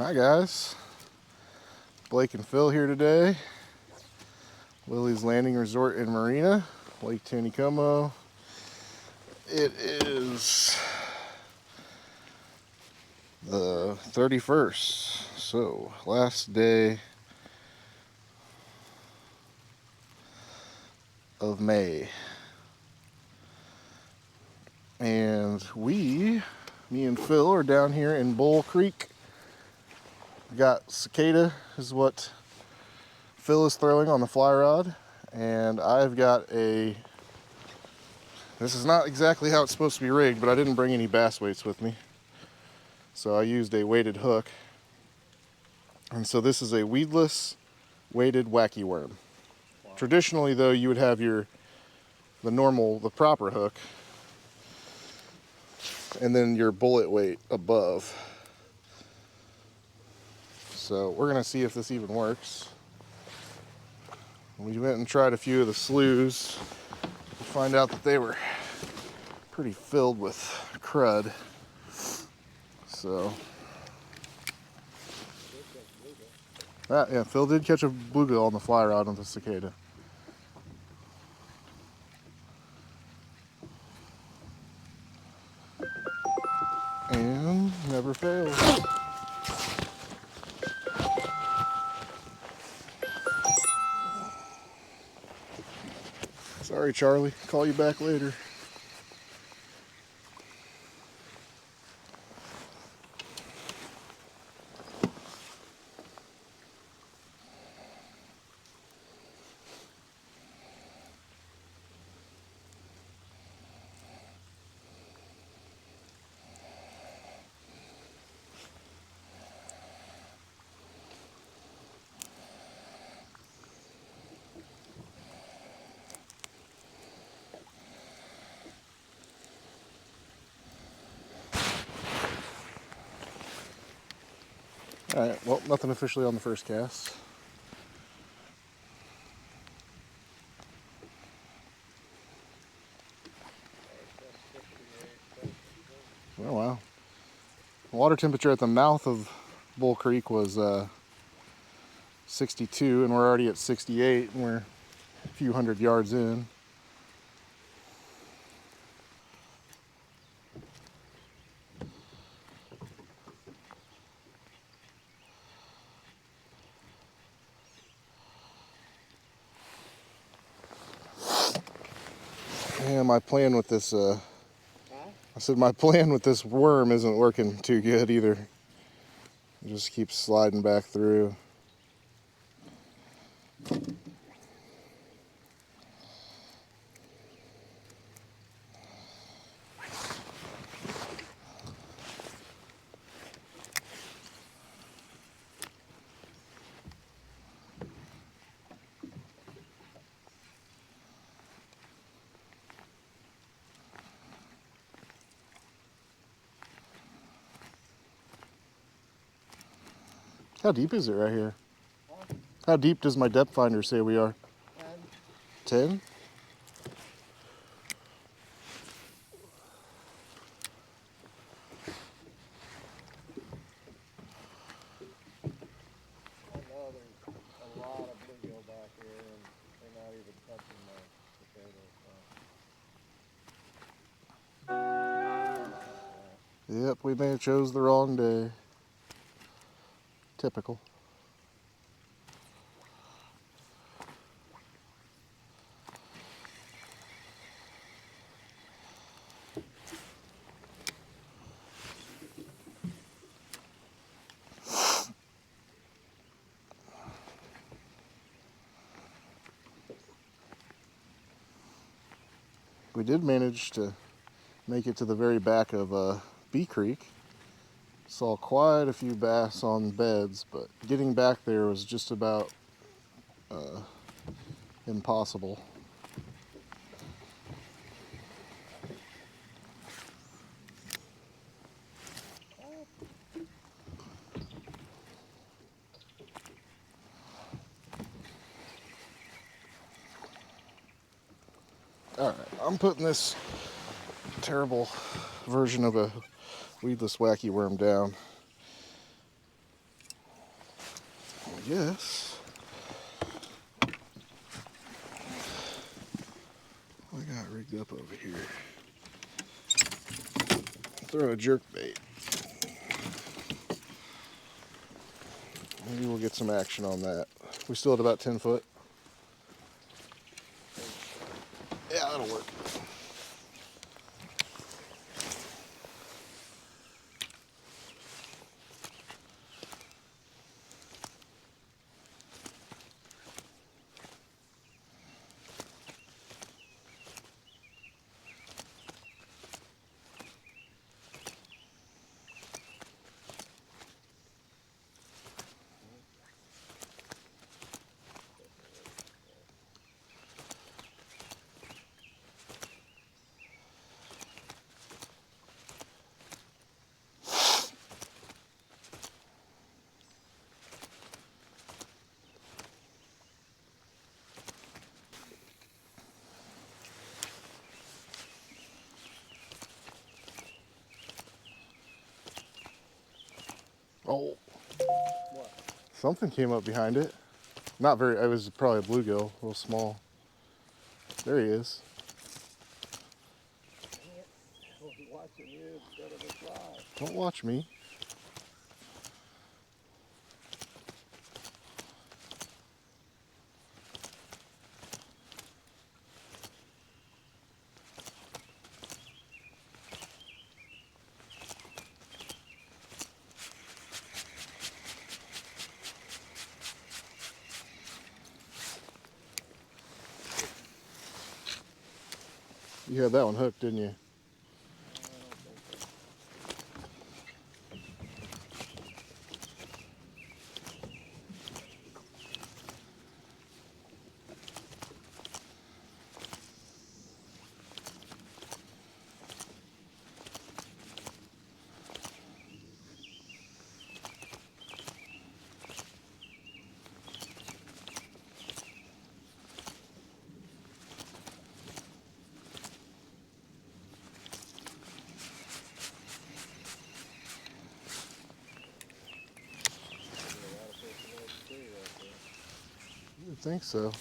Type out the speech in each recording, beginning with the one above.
Hi guys, Blake and Phil here today. Lilley's Landing Resort in Marina, Lake Taneycomo. It is the 31st, so last day of May. And me and Phil are down here in Bull Creek. We got cicada is what Phil is throwing on the fly rod, and I've got this is not exactly how it's supposed to be rigged, but I didn't bring any bass weights with me. So I used a weighted hook. And so this is a weedless weighted wacky worm. Wow. Traditionally though, you would have the proper hook, and then your bullet weight above. So we're gonna see if this even works. We went and tried a few of the sloughs to find out that they were pretty filled with crud. So, yeah, Phil did catch a bluegill on the fly rod on the cicada. And never fails. Sorry, Charlie. Call you back later. Alright, well, nothing officially on the first cast. Oh, wow. The water temperature at the mouth of Bull Creek was 62, and we're already at 68, and we're a few hundred yards in. Yeah, my plan with this, I said my plan with this worm isn't working too good either. It just keeps sliding back through. How deep is it right here? How deep does my depth finder say we are? 10. 10? I know there's a lot of bluegill back here, and they're not even touching my potatoes. Yep, we may have chose the wrong day. Typical. We did manage to make it to the very back of Bee Creek. Saw quite a few bass on beds, but getting back there was just about impossible. Alright, I'm putting this terrible version of a weedless wacky worm down. guess. I got rigged up over here. Throw a jerk bait. Maybe we'll get some action on that. We still at about 10 foot. Yeah, that'll work. Oh, What? something came up behind it. Not very, it was probably a bluegill, a little small. There he is. Dang it. I was watching you instead of the fly. Don't watch me. You had that one hooked, didn't you? I would think so.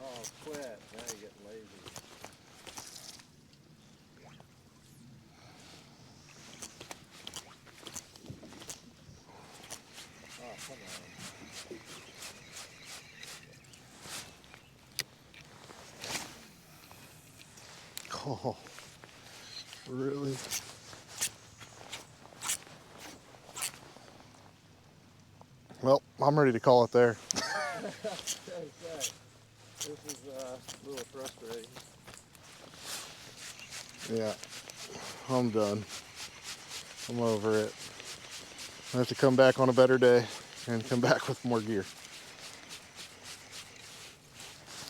Oh, quit. Now you're getting lazy. Oh, come on. Oh, really? Well, I'm ready to call it there. I was gonna say, this is a little frustrating. Yeah, I'm done. I'm over it. I have to come back on a better day and come back with more gear.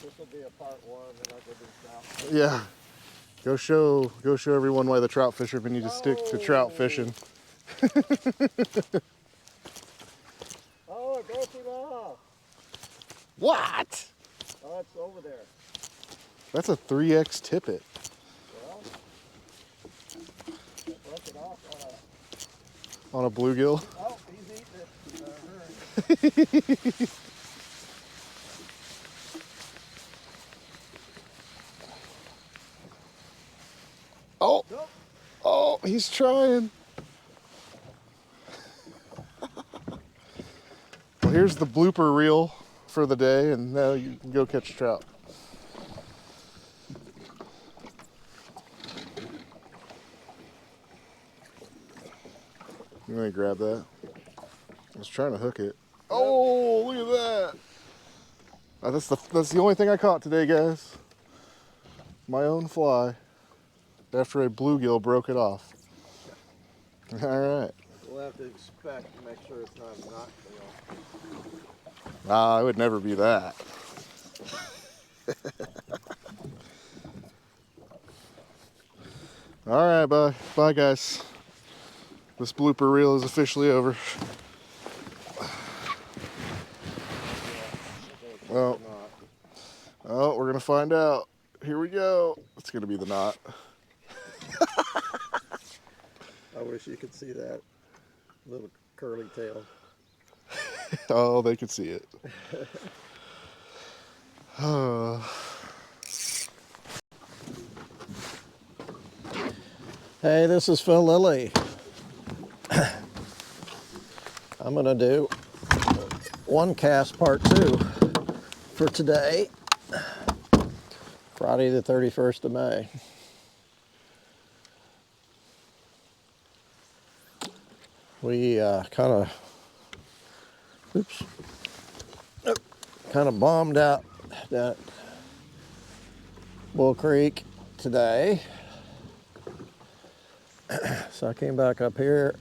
This will be a part one, and I'll go do trout. Yeah. Go show everyone why the trout fishermen need to stick to trout fishing. Oh, it broke him off. What? Oh, it's over there. That's a 3X tippet. Well, it broke it off On a bluegill. Oh, he's eating it. Hurry. Oh, Nope. oh, he's trying. Well, here's the blooper reel for the day, and now you can go catch trout. You want to grab that? I was trying to hook it. Oh, look at that. That's the only thing I caught today, guys. My own fly. After a bluegill broke it off. All right. We'll have to inspect and make sure it's not a knottail. I would never be that. All right, bye. Bye, guys. This blooper reel is officially over. Yeah, find out. Here we go. It's gonna be the knot. I wish you could see that little curly tail. Oh, they could see it. Hey, this is Phil Lilley. I'm gonna do one cast part 2 for today, Friday the 31st of May. We kind of bombed out that Bull Creek today. So I came back up here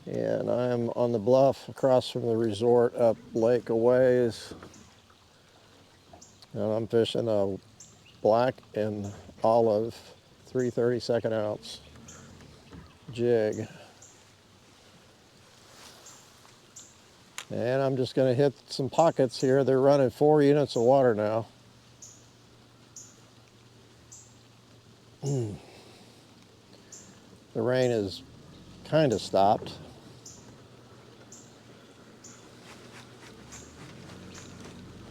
and I'm on the bluff across from the resort up lake a ways. And I'm fishing a black and olive 3/32 ounce jig. And I'm just going to hit some pockets here. They're running 4 units of water now. The rain is kind of stopped.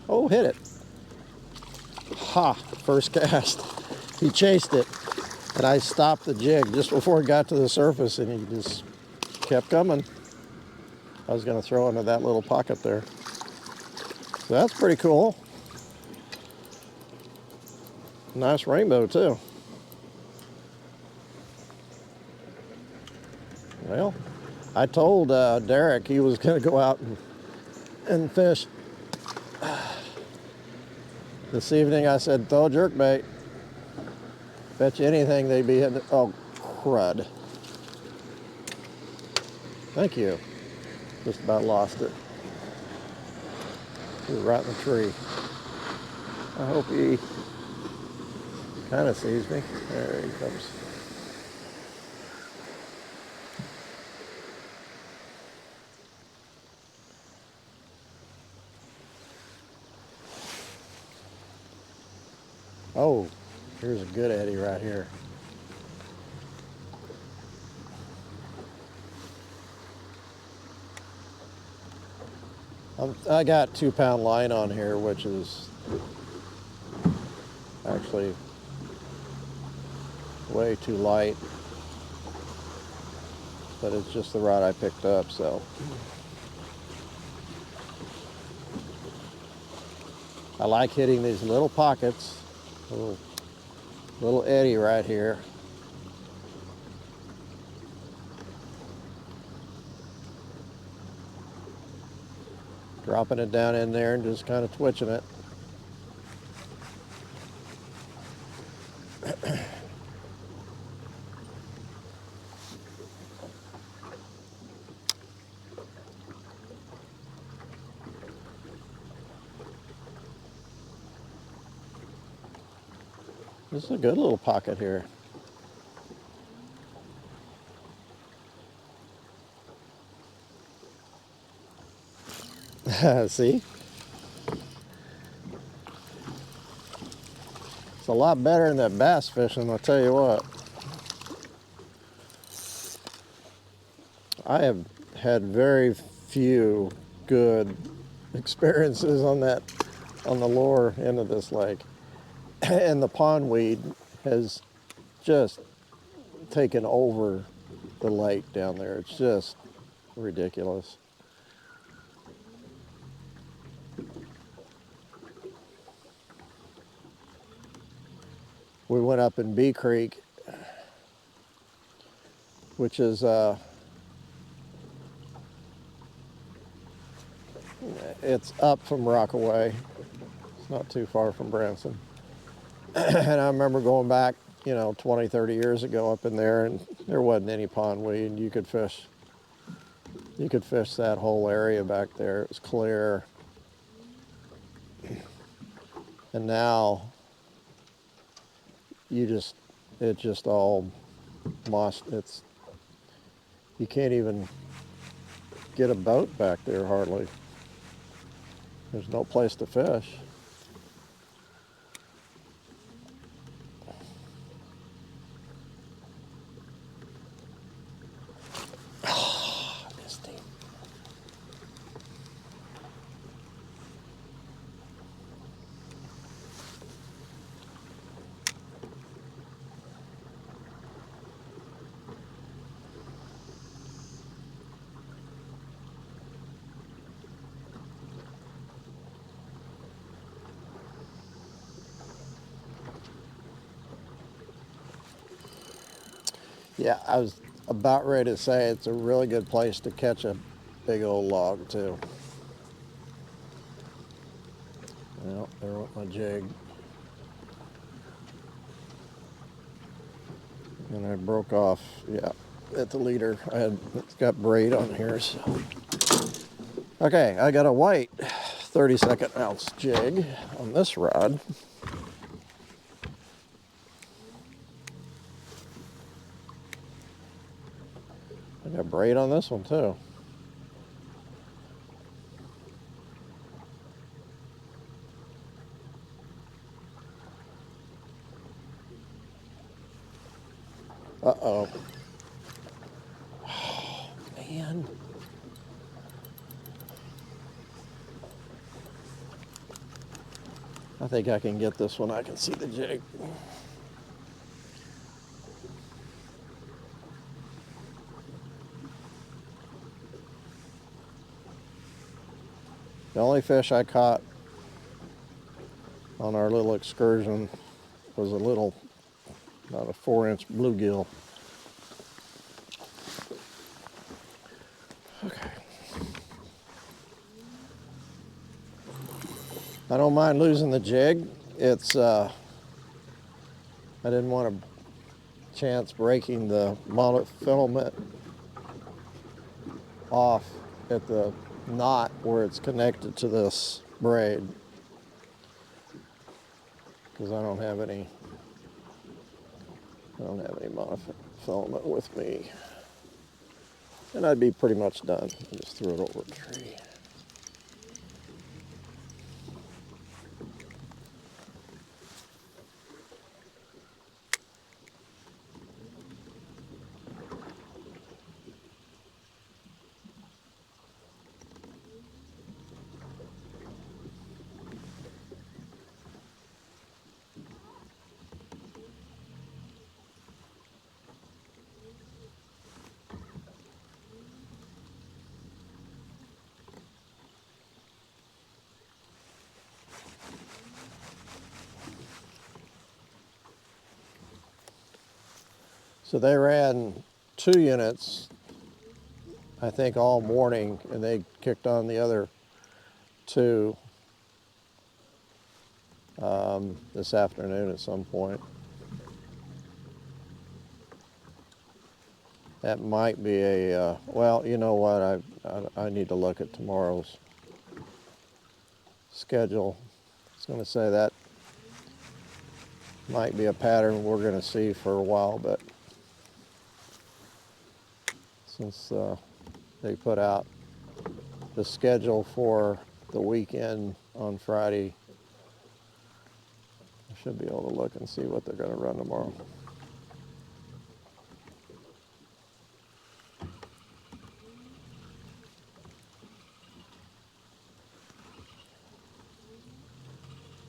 Oh, hit it. Ha, first cast. He chased it, and I stopped the jig just before it got to the surface, and he just kept coming. I was going to throw into that little pocket there. So that's pretty cool. Nice rainbow, too. Well, I told Derek he was going to go out and fish. This evening I said, throw a jerkbait. Bet you anything they'd be hitting. Oh, crud. Thank you. Just about lost it. He was right in the tree. I hope he kind of sees me. There he comes. Oh, here's a good eddy right here. I got 2-pound line on here, which is actually way too light, but it's just the rod I picked up, so. I like hitting these little pockets, little eddy right here. Dropping it down in there and just kind of twitching it. This is a good little pocket here. See? It's a lot better than that bass fishing, I'll tell you what. I have had very few good experiences on the lower end of this lake. And the pondweed has just taken over the lake down there. It's just ridiculous. We went up in Bee Creek, which is it's up from Rockaway. It's not too far from Branson. And I remember going back, 20, 30 years ago up in there, and there wasn't any pondweed. You could fish that whole area back there. It was clear. And now it's just all moss. You can't even get a boat back there hardly. There's no place to fish. Yeah, I was about ready to say it's a really good place to catch a big old log too. Well, there went my jig. And I broke off, yeah, at the leader. It's got braid on here, so. Okay, I got a white 32nd ounce jig on this rod. I got braid on this one too. Uh-oh. Oh, man. I think I can get this one. I can see the jig. The only fish I caught on our little excursion was a little, about a 4-inch bluegill. Okay. I don't mind losing the jig. It's, I didn't want a chance breaking the mullet filament off at the knot where it's connected to this braid, because I don't have any monofilament with me, and I'd be pretty much done. I just threw it over a tree. So they ran 2 units, I think, all morning, and they kicked on the other 2 this afternoon at some point. That might be a, well, you know what, I need to look at tomorrow's schedule. I was going to say that might be a pattern we're going to see for a while, but since they put out the schedule for the weekend on Friday, I should be able to look and see what they're going to run tomorrow.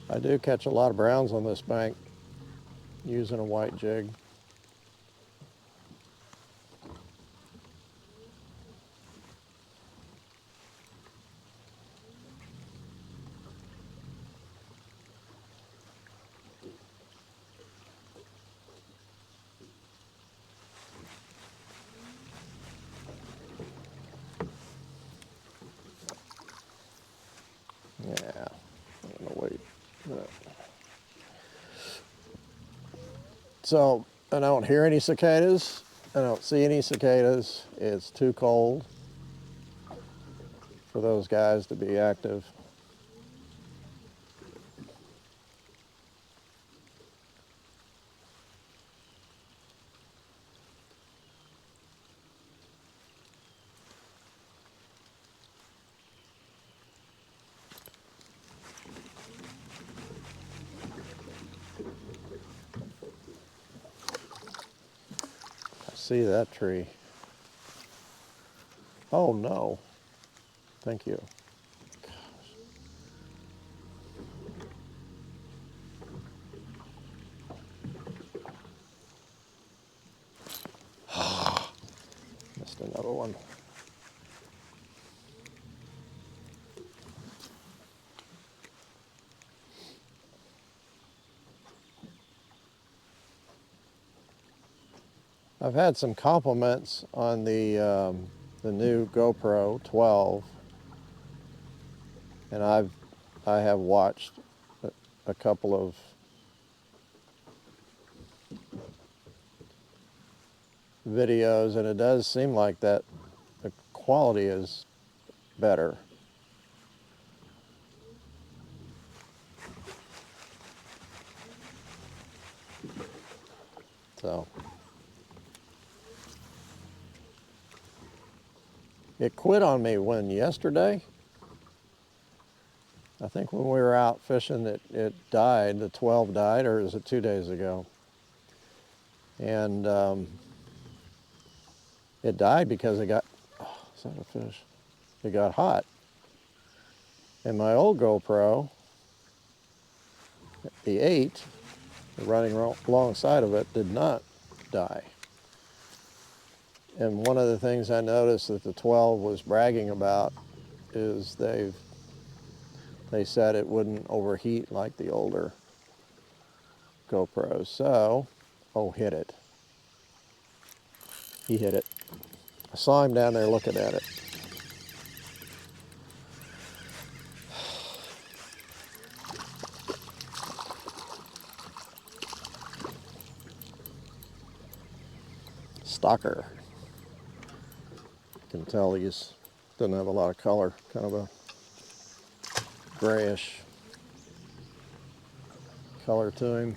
I do catch a lot of browns on this bank using a white jig. Yeah, I'm gonna wait a minute. So I don't hear any cicadas. I don't see any cicadas. It's too cold for those guys to be active. I see that tree. Oh no. Thank you. Missed another one. I've had some compliments on the new GoPro 12, and I have watched a couple of videos, and it does seem like that the quality is better. So it quit on me when yesterday. I think when we were out fishing, it died. The 12 died, or is it 2 days ago? And it died because it got, oh, is that a fish? It got hot. And my old GoPro, the 8, running alongside of it, did not die. And one of the things I noticed that the 12 was bragging about is they said it wouldn't overheat like the older GoPros. So, oh, hit it. He hit it. I saw him down there looking at it. Stalker. You can tell he's doesn't have a lot of color, kind of a grayish color to him.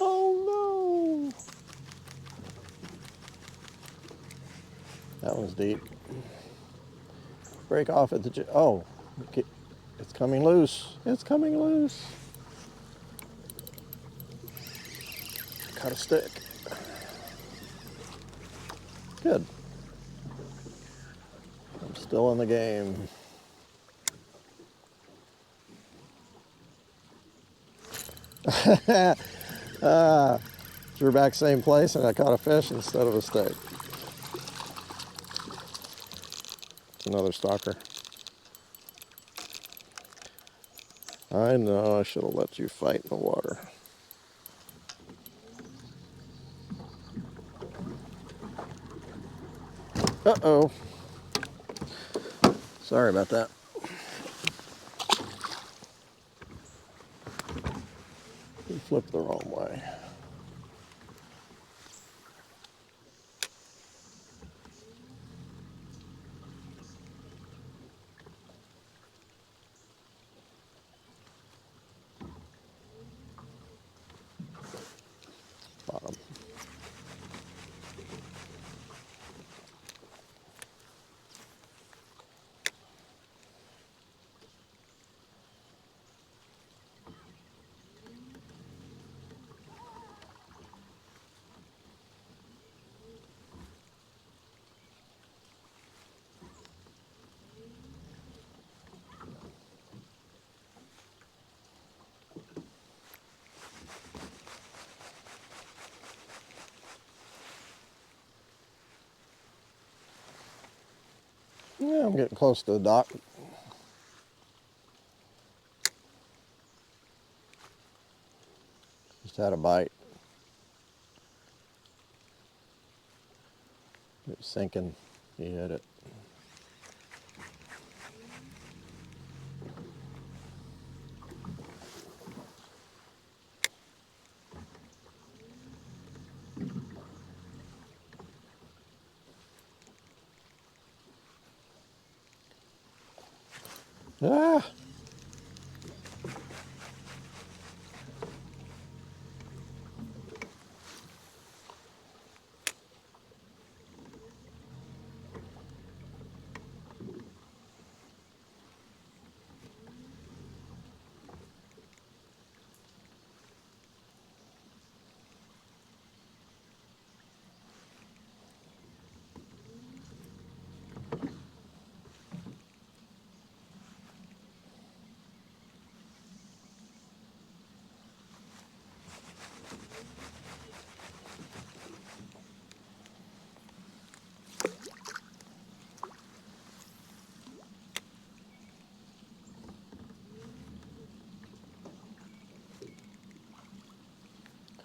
Oh no! That was deep. Break off at the oh, it's coming loose. It's coming loose. Cut a stick. Good. I'm still in the game. Threw back same place and I caught a fish instead of a steak. It's another stalker. I know I should have let you fight in the water. Uh-oh. Sorry about that. He flipped the wrong way. Bottom. Yeah, I'm getting close to the dock. Just had a bite. It was sinking. He hit it. Ah!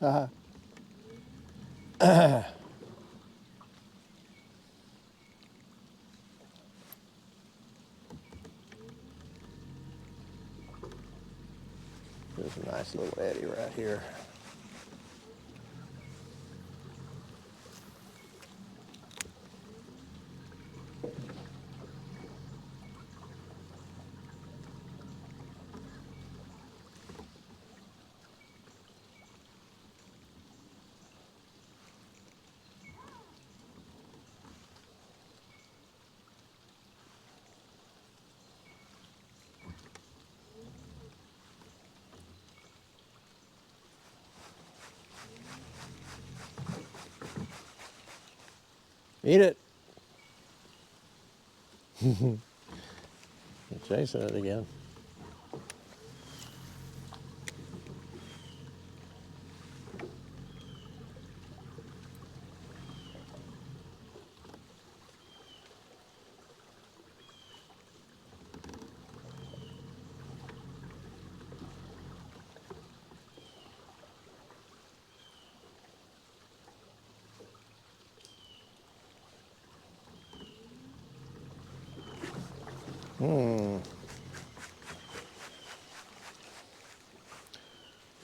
There's a nice little eddy right here. Eat it. You're chasing it again. I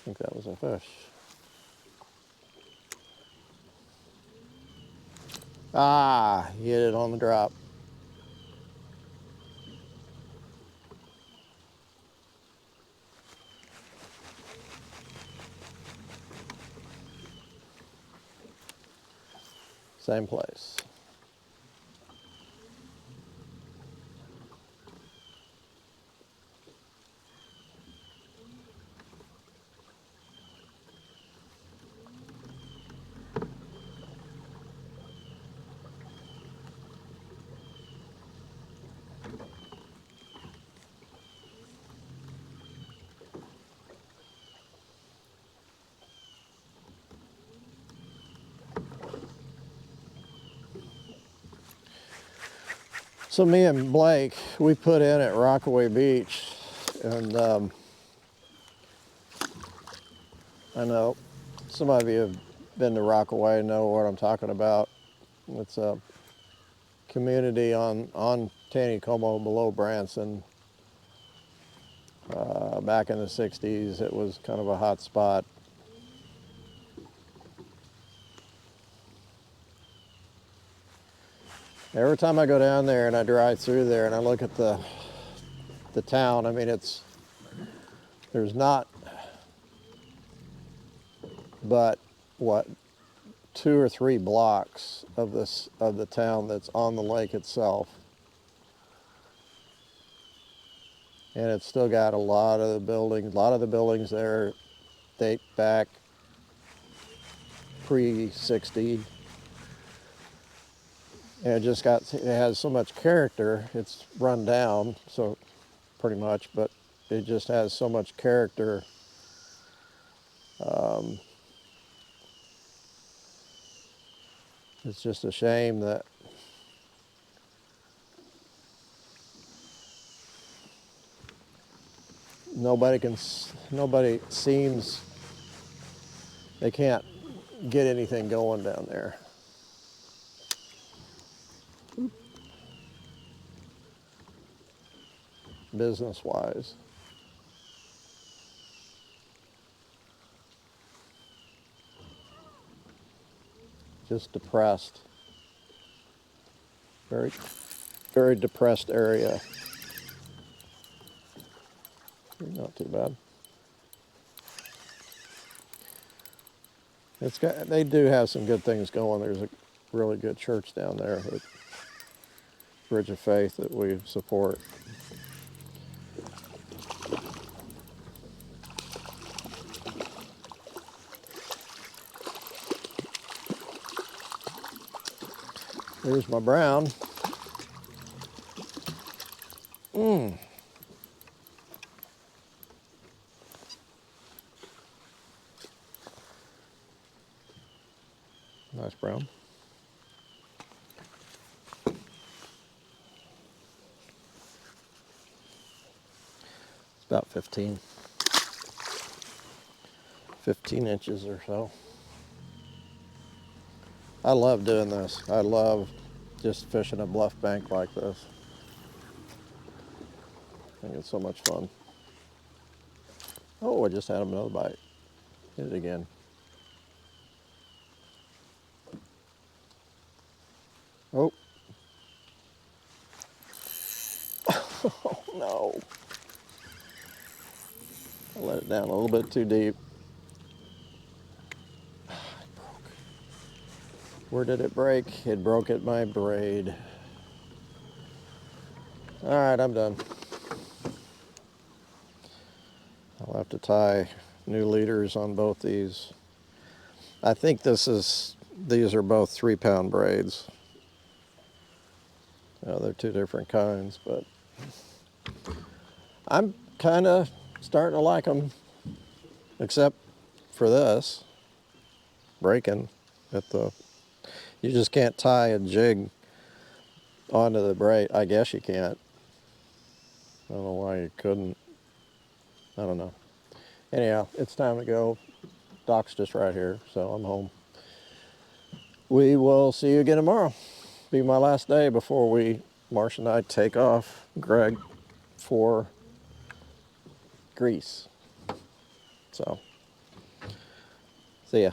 think that was a fish. Ah, he hit it on the drop. Same place. So me and Blake, we put in at Rockaway Beach, and I know some of you have been to Rockaway and know what I'm talking about. It's a community on Taneycomo below Branson. Back in the 60s, it was kind of a hot spot. Every time I go down there and I drive through there and I look at the town, I mean, there's not but what 2 or 3 blocks of the town that's on the lake itself, and it's still got a lot of the buildings. A lot of the buildings there date back pre-60, and it has so much character. It's run down, so pretty much, but it just has so much character. It's just a shame that nobody seems, they can't get anything going down there. Business-wise. Just depressed. Very, very depressed area. Not too bad. They do have some good things going. There's a really good church down there, Bridge of Faith, that we support. There's my brown. Nice brown. It's about 15 15 inches or so. I love doing this. I love just fishing a bluff bank like this. I think it's so much fun. Oh, I just had another bite. Hit it again. Oh. Oh no. I let it down a little bit too deep. It broke. Where did it break? It broke at my braid. All right, I'm done. I'll have to tie new leaders on both these. I think these are both 3-pound braids. They're two different kinds, but I'm kind of starting to like them, except for this breaking at the. You just can't tie a jig onto the braid. I guess you can't. I don't know why you couldn't. I don't know. Anyhow, it's time to go. Doc's just right here, so I'm home. We will see you again tomorrow. Be my last day before Marsh and I take off Greg for Greece. So, see ya.